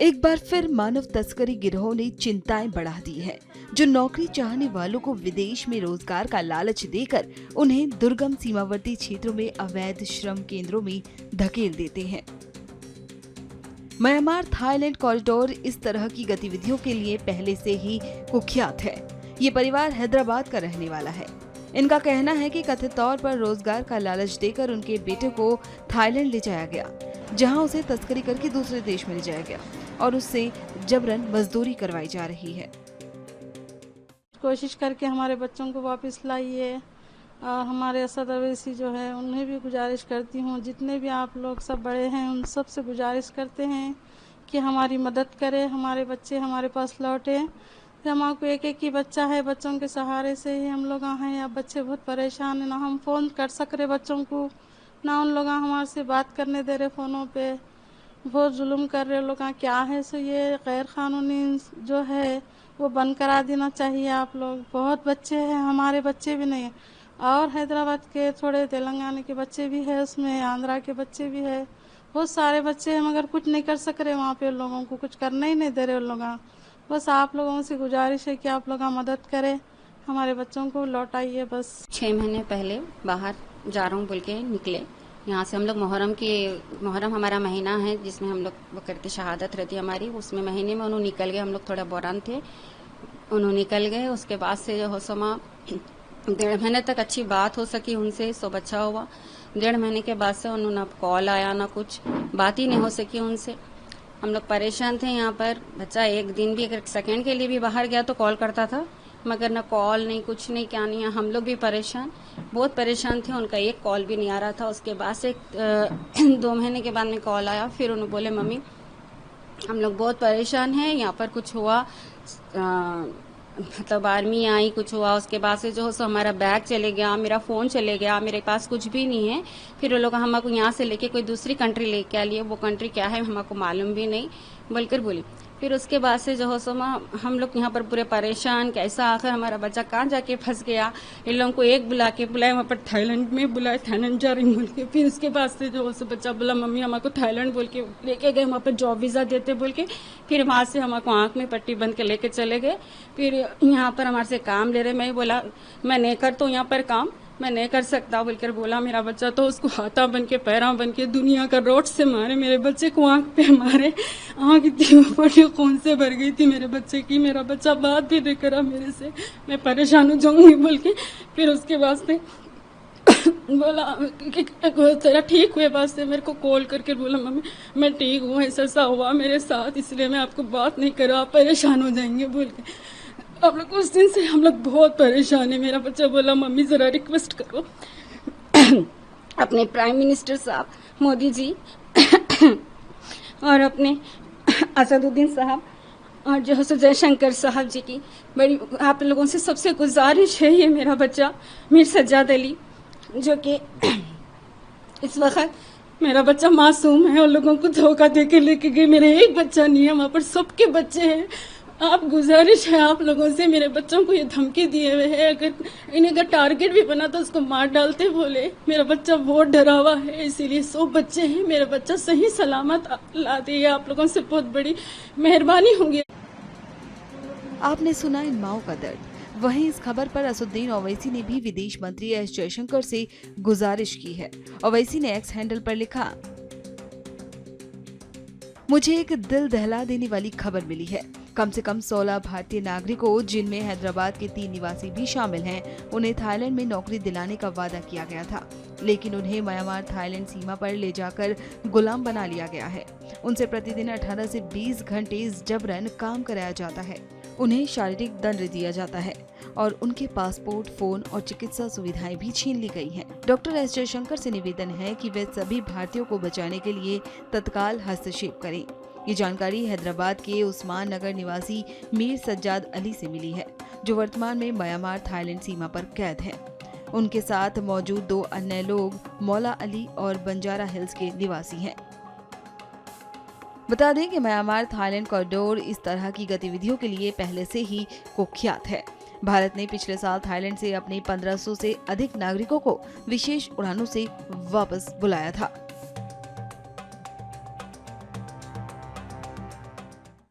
एक बार फिर मानव तस्करी गिरोह ने चिंताएं बढ़ा दी है, जो नौकरी चाहने वालों को विदेश में रोजगार का लालच देकर उन्हें दुर्गम सीमावर्ती क्षेत्रों में अवैध श्रम केंद्रों में धकेल देते हैं। म्यांमार थाईलैंड कॉरिडोर इस तरह की गतिविधियों के लिए पहले से ही कुख्यात है। ये परिवार हैदराबाद का रहने वाला है। इनका कहना है कि कथित तौर पर रोजगार का लालच देकर उनके बेटे को थाईलैंड ले जाया गया, जहां उसे तस्करी करके दूसरे देश में ले जाया गया और उससे जबरन मजदूरी करवाई जा रही है। कोशिश करके हमारे बच्चों को वापस लाइए और हमारे असद अवैसी जो है उन्हें भी गुजारिश करती हूँ, जितने भी आप लोग सब बड़े हैं उन सब से गुजारिश करते हैं कि हमारी मदद करें, हमारे बच्चे हमारे पास लौटे। हमारे एक ही बच्चा है, बच्चों के सहारे से ही हम लोग हैं। अब बच्चे बहुत परेशान हैं, ना हम फ़ोन कर सक रहे बच्चों को, ना उन लोग हमारे से बात करने दे रहे फ़ोनों पे। बहुत जुल्म कर रहे लोग। क्या है सो ये गैर कानूनी जो है वो बंद करा देना चाहिए आप लोग। बहुत बच्चे हैं, हमारे बच्चे भी नहीं, और हैदराबाद के थोड़े तेलंगाना के बच्चे भी है, उसमें आंध्रा के बच्चे भी है, बहुत सारे बच्चे हैं, मगर कुछ नहीं कर सक रहे। वहाँ पे लोगों को कुछ करने ही नहीं दे रहे लोग। बस आप लोगों से गुजारिश है कि आप लोग मदद करें, हमारे बच्चों को लौटाइए बस। 6 महीने पहले बाहर जा रहा हूँ बोल के निकले यहाँ से हम लोग। मुहर्रम हमारा महीना है जिसमें हम लोग बकरीद शहादत रहती है हमारी, उसमें महीने में उन्होंने निकल गए। हम लोग थोड़ा बोरान थे, उन्होंने निकल गए। उसके बाद से जो हो समा 1.5 महीने तक अच्छी बात हो सकी उनसे, सब अच्छा हुआ। 1.5 महीने के बाद से उन्होंने ना कॉल आया ना कुछ, बात ही नहीं हो सकी उनसे। हम लोग परेशान थे यहाँ पर। बच्चा एक दिन भी, अगर सेकंड के लिए भी बाहर गया तो कॉल करता था, मगर ना कॉल नहीं, कुछ नहीं, क्या नहीं। हम लोग भी परेशान, बहुत परेशान थे। उनका एक कॉल भी नहीं आ रहा था। उसके बाद से 2 महीने के बाद में कॉल आया। फिर उन्होंने बोले मम्मी हम लोग बहुत परेशान हैं, यहाँ पर कुछ हुआ, मतलब आर्मी आई, कुछ हुआ। उसके बाद से जो सो हमारा बैग चले गया, मेरा फ़ोन चले गया, मेरे पास कुछ भी नहीं है। फिर वो लोग हमको यहाँ से लेके कोई दूसरी कंट्री लेके आ लिए, वो कंट्री क्या है हमको मालूम भी नहीं बोलकर बोली। फिर उसके बाद से जो हो सो हम लोग यहाँ पर पूरे परेशान, कैसा आखिर हमारा बच्चा कहाँ जाके फंस गया। इन लोगों को एक बुलाया वहाँ पर थाईलैंड में बुलाया, थाईलैंड जा रही बोल के। फिर उसके बाद से जो हो सो बच्चा बोला मम्मी हमको थाईलैंड बोल के लेके गए, वहाँ पर जॉब वीज़ा देते बोल के। फिर वहाँ से हमको आँख में पट्टी बंद के लेके चले गए। फिर यहाँ पर हमारे से काम ले रहे। मैं बोला मैं नहीं करता हूँ यहाँ पर काम, मैं नहीं कर सकता बोलकर बोला मेरा बच्चा। तो उसको हाथा बन के पैरा बन के दुनिया का रोड से मारे, मेरे बच्चे को आंख पे मारे। आंख इतनी बड़ी खून से भर गई थी मेरे बच्चे की। मेरा बच्चा बात भी नहीं करा मेरे से, मैं परेशान हो जाऊंगी बोल के। फिर उसके बाद से बोला कि तेरा ठीक हुए, बाद से मेरे को कॉल करके बोला मम्मी मैं ठीक हूँ, ऐसा हुआ मेरे साथ, इसलिए मैं आपको बात नहीं करा, आप परेशान हो जाएंगे बोल के। आप लोग उस दिन से हम लोग बहुत परेशान है। मेरा बच्चा बोला मम्मी जरा रिक्वेस्ट करो अपने प्राइम मिनिस्टर साहब मोदी जी और अपने असदुद्दीन साहब और जो है जयशंकर साहब जी की बड़ी आप लोगों से सबसे गुजारिश है। ये मेरा बच्चा मीर सज्जाद अली जो कि इस वक्त मेरा बच्चा मासूम है और लोगों को धोखा दे के लेके गए। मेरे एक बच्चा नहीं है, वहाँ पर सबके बच्चे हैं। आप गुजारिश है आप लोगों से, मेरे बच्चों को ये धमकी दिए हुए है, अगर टारगेट भी बना तो उसको मार डालते बोले। मेरा बच्चा बहुत डरा हुआ है, इसीलिए 100 बच्चे हैं। मेरा बच्चा सही सलामत ला दिए, आप लोगों से बहुत बड़ी मेहरबानी होगी। आपने सुना इन माओ का दर्द। वहीं इस खबर पर असदुद्दीन ओवैसी ने भी विदेश मंत्री एस जयशंकर से गुजारिश की है। ओवैसी ने एक्स हैंडल पर लिखा, मुझे एक दिल दहला देने वाली खबर मिली है। कम से कम 16 भारतीय नागरिकों, जिनमें हैदराबाद के 3 निवासी भी शामिल हैं, उन्हें थाईलैंड में नौकरी दिलाने का वादा किया गया था, लेकिन उन्हें म्यांमार थाईलैंड सीमा पर ले जाकर गुलाम बना लिया गया है। उनसे प्रतिदिन 18 से 20 घंटे जबरन काम कराया जाता है। उन्हें शारीरिक दंड दिया जाता है और उनके पासपोर्ट, फोन और चिकित्सा सुविधाएं भी छीन ली गई हैं। डॉक्टर एस जयशंकर से निवेदन है कि वे सभी भारतीयों को बचाने के लिए तत्काल हस्तक्षेप करें। ये जानकारी हैदराबाद के उस्मान नगर निवासी मीर सज्जाद अली से मिली है, जो वर्तमान में म्यांमार थाईलैंड सीमा पर कैद हैं। उनके साथ मौजूद 2 अन्य लोग मौला अली और बंजारा हिल्स के निवासी हैं। बता दें कि म्यांमार थाईलैंड कॉरिडोर इस तरह की गतिविधियों के लिए पहले से ही कुख्यात है। भारत ने पिछले साल थाईलैंड से अपने 1500 से अधिक नागरिकों को विशेष उड़ानों से वापस बुलाया था।